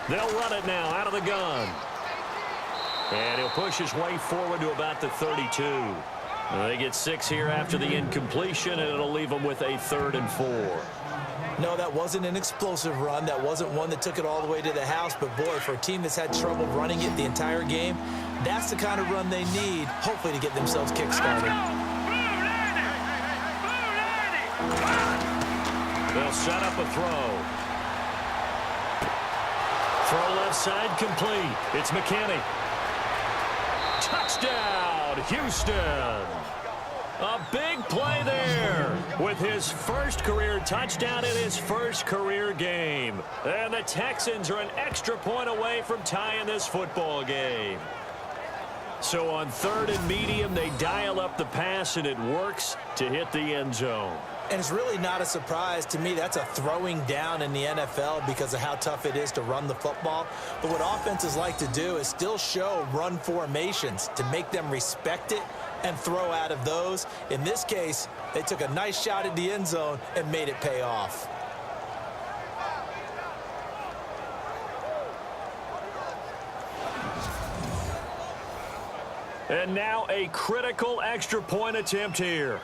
They'll run it now out of the gun. And he'll push his way forward to about the 32. They get 6 here after the incompletion, and it'll leave them with a 3rd and 4. No, that wasn't an explosive run. That wasn't one that took it all the way to the house. But, boy, for a team that's had trouble running it the entire game, that's the kind of run they need, hopefully, to get themselves kick-started. They'll set up a throw. Throw left side complete. It's McKinney. Touchdown, Houston. A big play there with his first career touchdown in his first career game. And the Texans are an extra point away from tying this football game. So on 3rd and medium, they dial up the pass, and it works to hit the end zone. And it's really not a surprise to me. That's a throwing down in the NFL because of how tough it is to run the football. But what offenses like to do is still show run formations to make them respect it and throw out of those. In this case, they took a nice shot at the end zone and made it pay off. And now a critical extra point attempt here.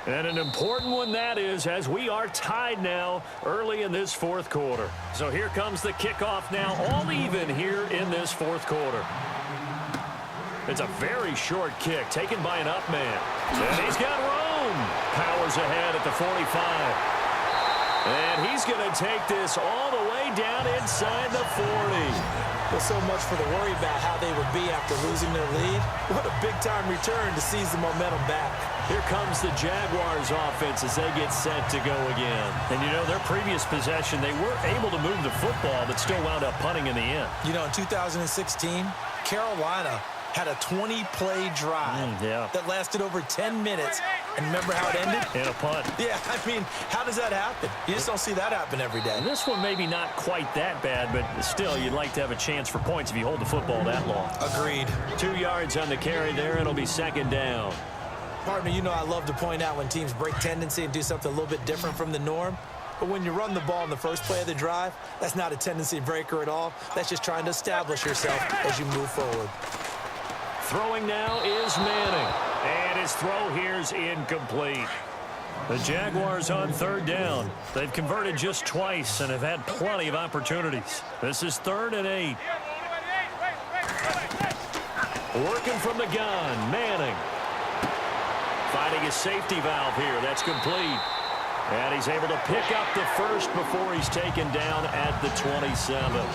And an important one that is, as we are tied now early in this 4th quarter. So here comes the kickoff now, all even here in this 4th quarter. It's a very short kick taken by an up man. And he's got room. Powers ahead at the 45. And he's going to take this all the way down inside the 40. Well, so much for the worry about how they would be after losing their lead. What a big-time return to seize the momentum back. Here comes the Jaguars offense as they get set to go again. And, you know, their previous possession, they were able to move the football, but still wound up punting in the end. You know, in 2016, Carolina had a 20-play drive that lasted over 10 minutes. And remember how it ended? In a punt. Yeah, I mean, how does that happen? You just don't see that happen every day. And this one maybe not quite that bad, but still, you'd like to have a chance for points if you hold the football that long. Agreed. 2 yards on the carry there, and it'll be 2nd down. Pardon me, you know I love to point out when teams break tendency and do something a little bit different from the norm. But when you run the ball in the first play of the drive, that's not a tendency breaker at all. That's just trying to establish yourself as you move forward. Throwing now is Manning. And his throw here's incomplete. The Jaguars on 3rd down. They've converted just twice and have had plenty of opportunities. This is 3rd and 8. Working from the gun, Manning. Finding a safety valve here. That's complete. And he's able to pick up the first before he's taken down at the 27.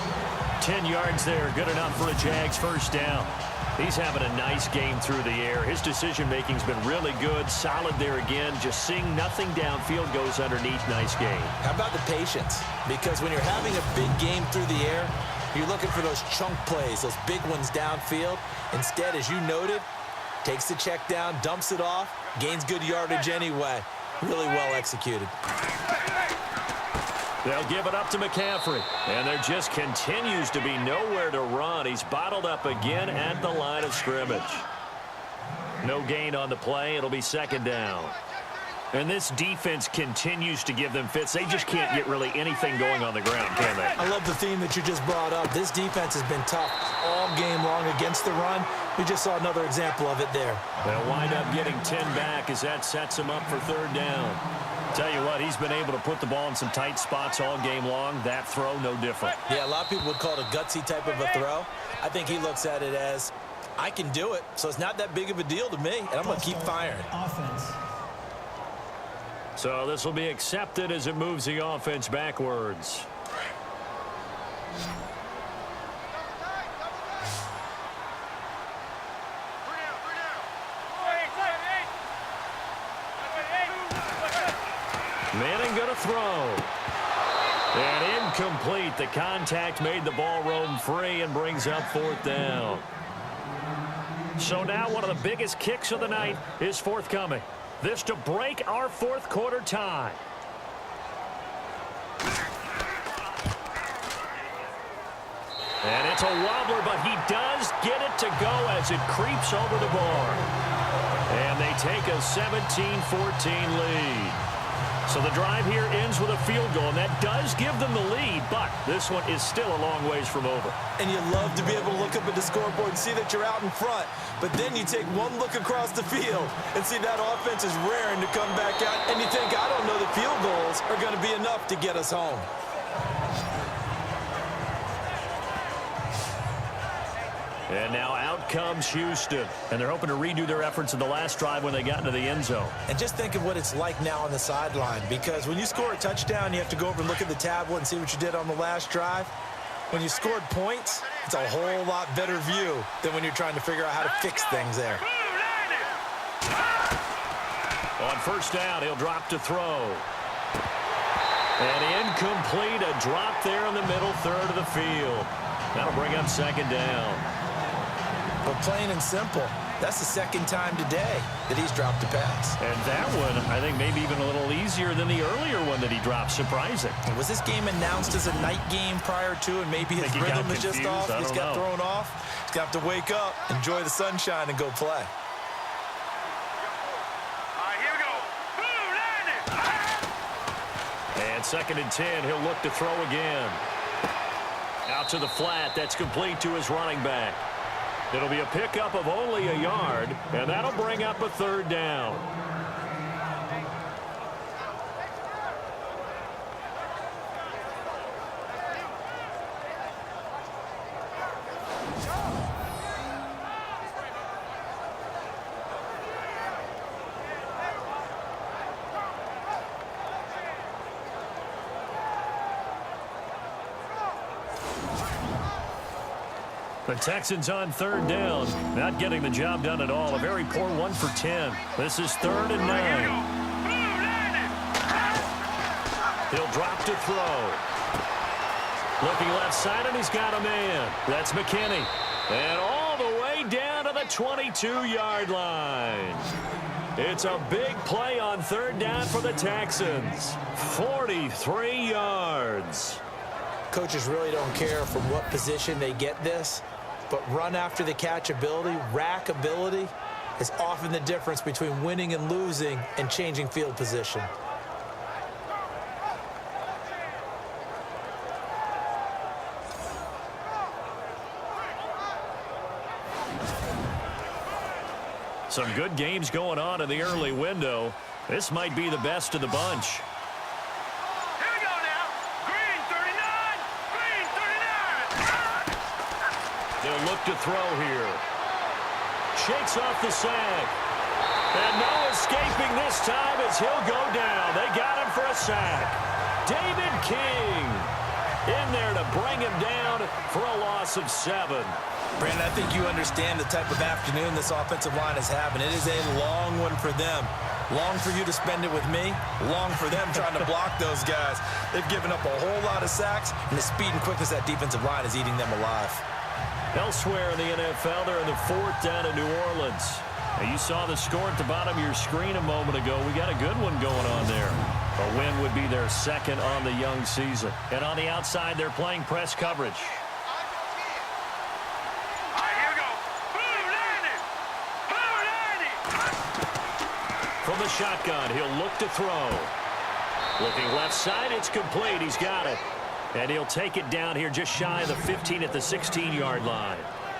10 yards there. Good enough for a Jags first down. He's having a nice game through the air. His decision-making's been really good. Solid there again. Just seeing nothing downfield goes underneath. Nice game. How about the patience? Because when you're having a big game through the air, you're looking for those chunk plays, those big ones downfield. Instead, as you noted, takes the check down, dumps it off, gains good yardage anyway. Really well executed. They'll give it up to McCaffrey. And there just continues to be nowhere to run. He's bottled up again at the line of scrimmage. No gain on the play. It'll be 2nd down. And this defense continues to give them fits. They just can't get really anything going on the ground, can they? I love the theme that you just brought up. This defense has been tough all game long against the run. We just saw another example of it there. They'll wind up getting 10 back as that sets him up for 3rd down. Tell you what, he's been able to put the ball in some tight spots all game long. That throw, no different. Yeah, a lot of people would call it a gutsy type of a throw. I think he looks at it as, I can do it, so it's not that big of a deal to me, and I'm going to keep firing. Offense. So this will be accepted as it moves the offense backwards. Manning going to throw. And incomplete. The contact made the ball roam free and brings up 4th down. So now one of the biggest kicks of the night is forthcoming. This to break our 4th quarter tie. And it's a wobbler, but he does get it to go as it creeps over the bar. And they take a 17-14 lead. So the drive here ends with a field goal, and that does give them the lead, but this one is still a long ways from over. And you love to be able to look up at the scoreboard and see that you're out in front, but then you take one look across the field and see that offense is raring to come back out, and you think, I don't know, the field goals are going to be enough to get us home. And now out comes Houston. And they're hoping to redo their efforts in the last drive when they got into the end zone. And just think of what it's like now on the sideline, because when you score a touchdown, you have to go over and look at the tablet and see what you did on the last drive. When you scored points, it's a whole lot better view than when you're trying to figure out how to fix things there. On first down, he'll drop to throw. And incomplete, a drop there in the middle third of the field. That'll bring up second down. But plain and simple, that's the second time today that he's dropped a pass. And that one, I think, maybe even a little easier than the earlier one that he dropped. Surprising. Was this game announced as a night game prior to, and maybe his rhythm is just off? He's got thrown off. He's got to wake up, enjoy the sunshine, and go play. And second and 10, he'll look to throw again. Out to the flat, that's complete to his running back. It'll be a pickup of only a yard, and that'll bring up a third down. The Texans on third down, not getting the job done at all. A very poor 1 for 10. This is 3rd and 9. He'll drop to throw. Looking left side, and he's got a man. That's McKinney. And all the way down to the 22-yard line. It's a big play on third down for the Texans. 43 yards. Coaches really don't care from what position they get this, but run after the catch ability, rack ability, is often the difference between winning and losing and changing field position. Some good games going on in the early window. This might be the best of the bunch. They'll look to throw here. Shakes off the sack. And no escaping this time as he'll go down. They got him for a sack. David King in there to bring him down for a loss of 7. Brandon, I think you understand the type of afternoon this offensive line is having. It is a long one for them. Long for you to spend it with me. Long for them trying to block those guys. They've given up a whole lot of sacks, and the speed and quickness of that defensive line is eating them alive. Elsewhere in the NFL, they're in the 4th down in New Orleans. Now, you saw the score at the bottom of your screen a moment ago. We got a good one going on there. A win would be their second on the young season. And on the outside, they're playing press coverage. From the shotgun, he'll look to throw. Looking left side, it's complete. He's got it. And he'll take it down here just shy of the 15 at the 16-yard line.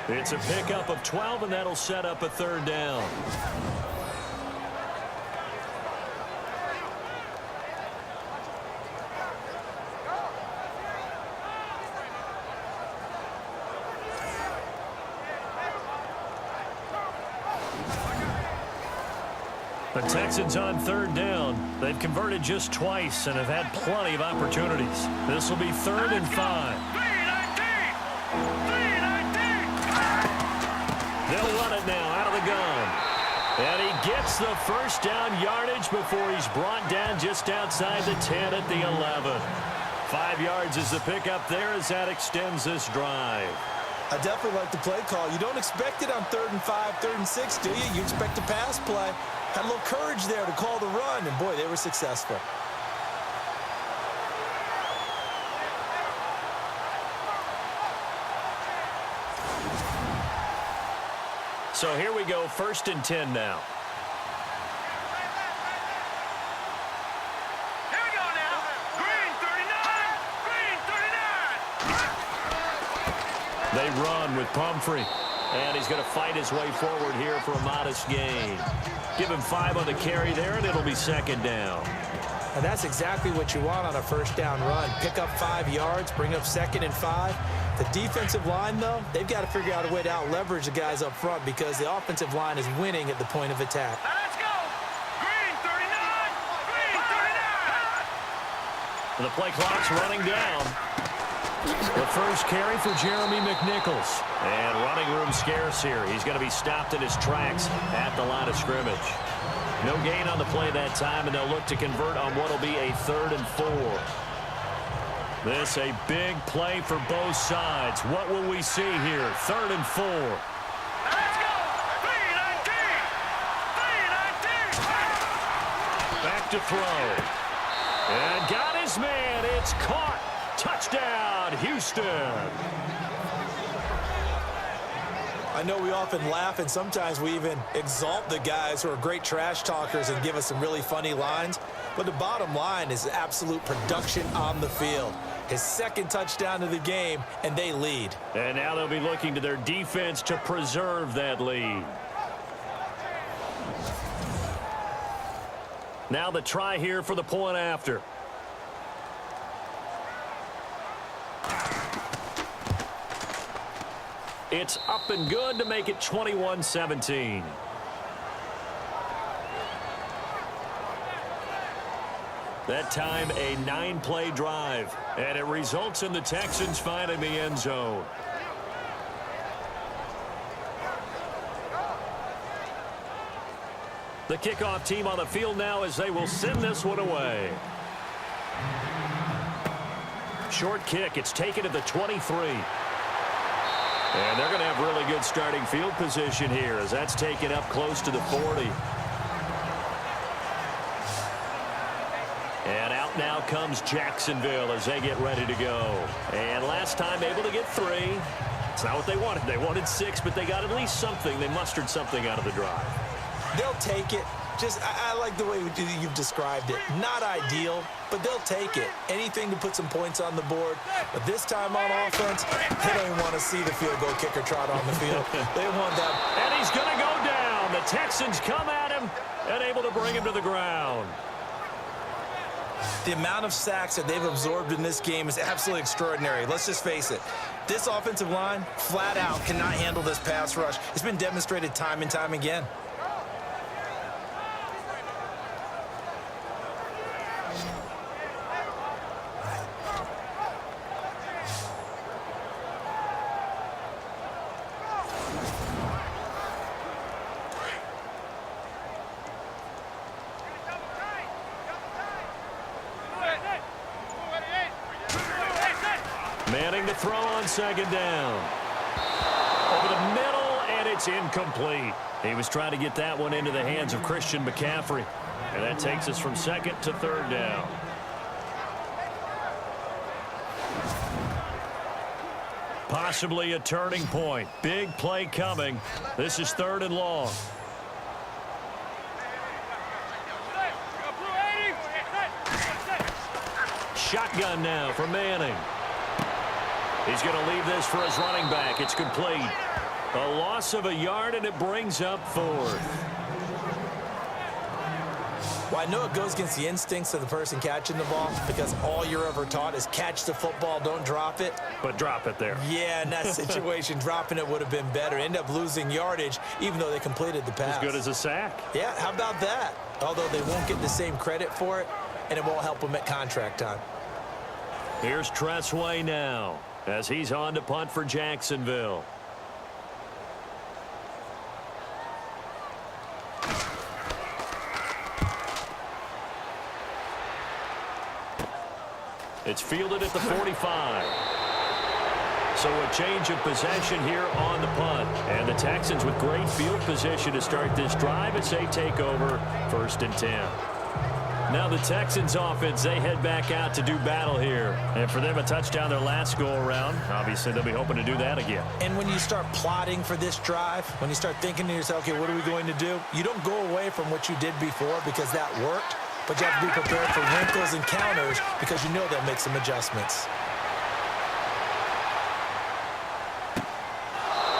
It's a pickup of 12, and that'll set up a third down. The Texans on third down. They've converted just twice and have had plenty of opportunities. This will be 3rd and 5. They'll run it now out of the gun. And he gets the first down yardage before he's brought down just outside the 10 at the 11. 5 yards is the pickup there as that extends this drive. I definitely like the play call. You don't expect it on 3rd and 5, 3rd and 6, do you? You expect a pass play. Had a little courage there to call the run, and boy, they were successful. So here we go, 1st and 10 now. They run with Pumphrey. And he's going to fight his way forward here for a modest gain. Give him 5 on the carry there, and it'll be second down. And that's exactly what you want on a first down run. Pick up 5 yards, bring up 2nd and 5. The defensive line, though, they've got to figure out a way to out-leverage the guys up front because the offensive line is winning at the point of attack. Let's go! Green 39! Green 39! The play clock's running down. The first carry for Jeremy McNichols. And running room scarce here. He's going to be stopped in his tracks at the line of scrimmage. No gain on the play that time, and they'll look to convert on what will be a 3rd and 4. This a big play for both sides. What will we see here? 3rd and 4. Let's go! 3-19! 3-19! Back to throw. And got his man. It's caught. Touchdown, Houston. I know we often laugh, and sometimes we even exalt the guys who are great trash talkers and give us some really funny lines. But the bottom line is absolute production on the field. His 2nd touchdown of the game, and they lead. And now they'll be looking to their defense to preserve that lead. Now the try here for the point after. It's up and good to make it 21-17. That time a 9-play drive, and it results in the Texans finding the end zone. The kickoff team on the field now as they will send this one away. Short kick. It's taken at the 23. And they're going to have really good starting field position here as that's taken up close to the 40. And out now comes Jacksonville as they get ready to go. And last time able to get 3. It's not what they wanted. They wanted 6, but they got at least something. They mustered something out of the drive. They'll take it. I like the way you've described it. Not ideal, but they'll take it. Anything to put some points on the board. But this time on offense, they don't even want to see the field goal kicker trot on the field. They want that. And he's going to go down. The Texans come at him and able to bring him to the ground. The amount of sacks that they've absorbed in this game is absolutely extraordinary. Let's just face it. This offensive line, flat out, cannot handle this pass rush. It's been demonstrated time and time again. Manning to throw on 2nd down. Over the middle, and it's incomplete. He was trying to get that one into the hands of Christian McCaffrey. And that takes us from 2nd to 3rd down. Possibly a turning point. Big play coming. This is 3rd and long. Shotgun now for Manning. He's going to leave this for his running back. It's complete. A loss of a yard, and it brings up 4th. Well, I know it goes against the instincts of the person catching the ball because all you're ever taught is catch the football, don't drop it. But drop it there. Yeah, in that situation, dropping it would have been better. End up losing yardage, even though they completed the pass. As good as a sack. Yeah, how about that? Although they won't get the same credit for it, and it won't help them at contract time. Here's Tressway now as he's on to punt for Jacksonville. It's fielded at the 45. So a change of possession here on the punt. And the Texans with great field position to start this drive as they take over 1st and 10. Now the Texans offense, they head back out to do battle here. And for them, a touchdown their last go-around. Obviously, they'll be hoping to do that again. And when you start plotting for this drive, when you start thinking to yourself, okay, what are we going to do? You don't go away from what you did before because that worked. But you have to be prepared for wrinkles and counters because you know they'll make some adjustments.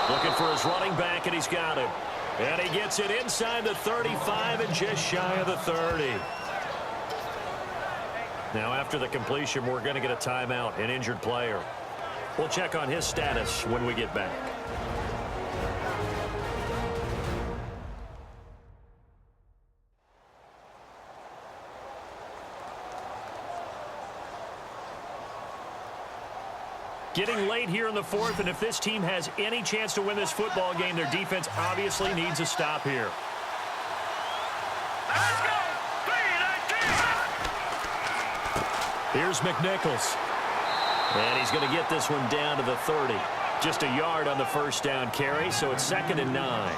Looking for his running back, and he's got him. And he gets it inside the 35 and just shy of the 30. Now, after the completion, we're going to get a timeout, an injured player. We'll check on his status when we get back. Getting late here in the fourth, and if this team has any chance to win this football game, their defense obviously needs a stop here. Let's go! Here's McNichols. And he's going to get this one down to the 30. Just a yard on the first down carry, so it's 2nd and 9.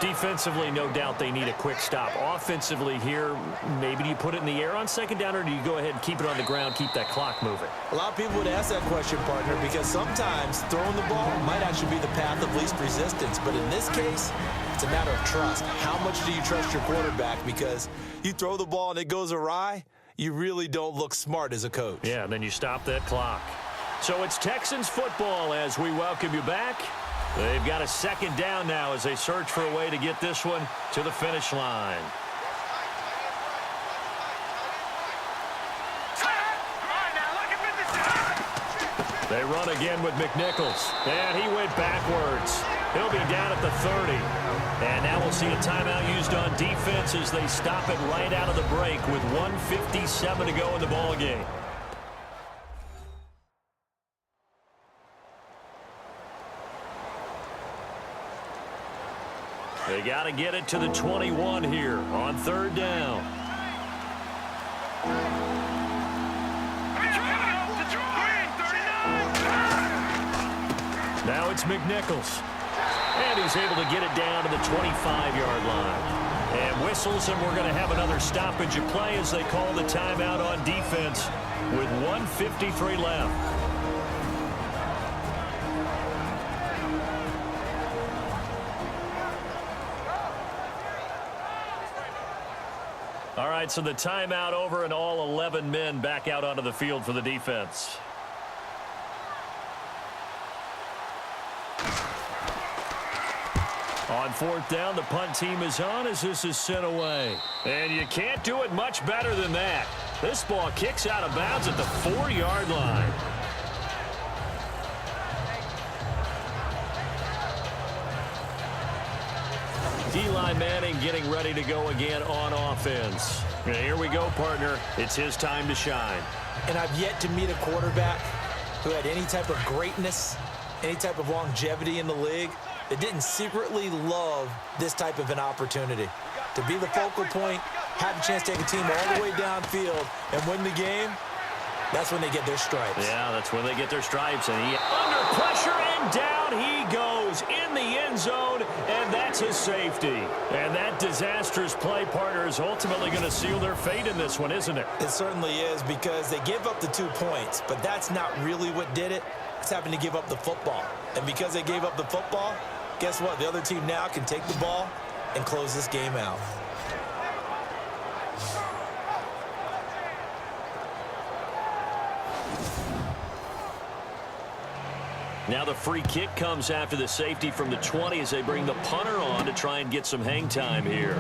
Defensively, no doubt they need a quick stop. Offensively here, maybe do you put it in the air on 2nd down, or do you go ahead and keep it on the ground, keep that clock moving? A lot of people would ask that question, partner, because sometimes throwing the ball might actually be the path of least resistance. But in this case, it's a matter of trust. How much do you trust your quarterback? Because you throw the ball and it goes awry, you really don't look smart as a coach. Yeah, and then you stop that clock. So it's Texans football as we welcome you back. They've got a 2nd down now as they search for a way to get this one to the finish line. They run again with McNichols, and he went backwards. He'll be down at the 30. And now we'll see a timeout used on defense as they stop it right out of the break with 1:57 to go in the ball game. They got to get it to the 21 here on 3rd down. Now it's McNichols. And he's able to get it down to the 25-yard line. And whistles, and we're going to have another stoppage of play as they call the timeout on defense with 1:53 left. All right, so the timeout over and all 11 men back out onto the field for the defense. On 4th down, the punt team is on as this is sent away. And you can't do it much better than that. This ball kicks out of bounds at the 4-yard line. Eli Manning getting ready to go again on offense. And here we go, partner. It's his time to shine. And I've yet to meet a quarterback who had any type of greatness, any type of longevity in the league that didn't secretly love this type of an opportunity. To be the focal point, have a chance to take a team all the way downfield and win the game, that's when they get their stripes. Yeah, that's when they get their stripes. And he under pressure, and down he goes in the end zone, and that's a safety. And that disastrous play, partner, is ultimately going to seal their fate in this one, isn't it? It certainly is, because they give up the 2 points, but that's not really what did it. It's happened to give up the football. And because they gave up the football, guess what? The other team now can take the ball and close this game out. Now the free kick comes after the safety from the 20 as they bring the punter on to try and get some hang time here.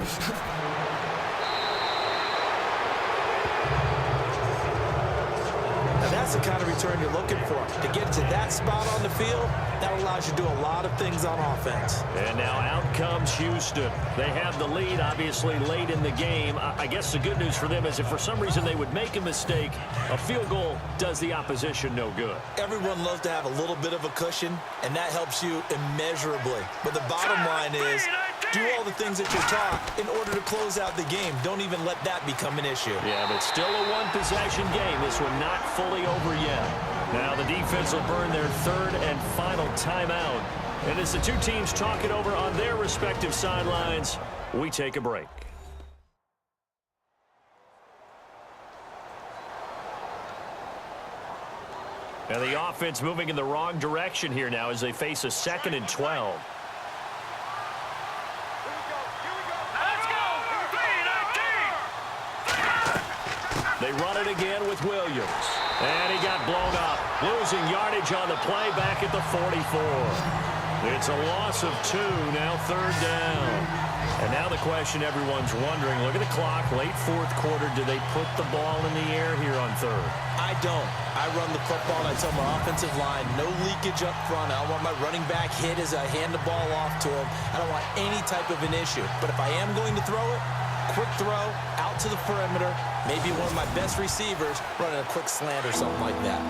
Now that's the kind of return you're looking for. To get to that spot on the field, that allows you to do a lot of things on offense. And now out comes Houston. They have the lead, obviously, late in the game. I guess the good news for them is if for some reason they would make a mistake, a field goal does the opposition no good. Everyone loves to have a little bit of a cushion, and that helps you immeasurably. But the bottom line is, do all the things that you're taught in order to close out the game. Don't even let that become an issue. Yeah, but still a one-possession game. This one not fully over yet. Now the defense will burn their 3rd and final timeout. And as the two teams talk it over on their respective sidelines, we take a break. And the offense moving in the wrong direction here now as they face a 2nd and 12. They run it again with Williams. And he got blown up. Losing yardage on the play back at the 44. It's a loss of 2, now 3rd down. And now the question everyone's wondering, look at the clock, late 4th quarter, do they put the ball in the air here on 3rd? I don't. I run the football, and I tell my offensive line, no leakage up front. I don't want my running back hit as I hand the ball off to him. I don't want any type of an issue. But if I am going to throw it, quick throw, out to the perimeter, maybe one of my best receivers running a quick slant or something like that.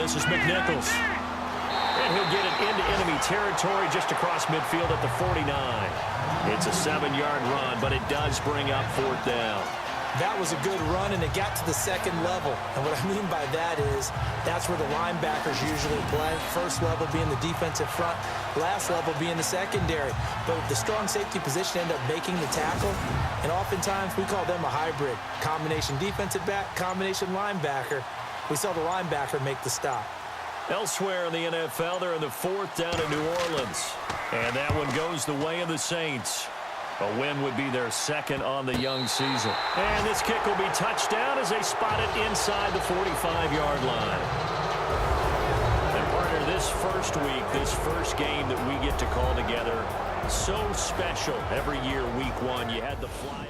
This is McNichols. And he'll get it into enemy territory just across midfield at the 49. It's a 7-yard run, but it does bring up 4th down. That was a good run, and it got to the 2nd level. And what I mean by that is that's where the linebackers usually play. First level being the defensive front, last level being the secondary. But the strong safety position ended up making the tackle, and oftentimes we call them a hybrid. Combination defensive back, combination linebacker. We saw the linebacker make the stop. Elsewhere in the NFL, they're in the 4th down in New Orleans. And that one goes the way of the Saints. A win would be their 2nd on the young season. And this kick will be touchdown as they spot it inside the 45-yard line. And partner, this first week, this first game that we get to call together, so special every year, week 1. You had the fly.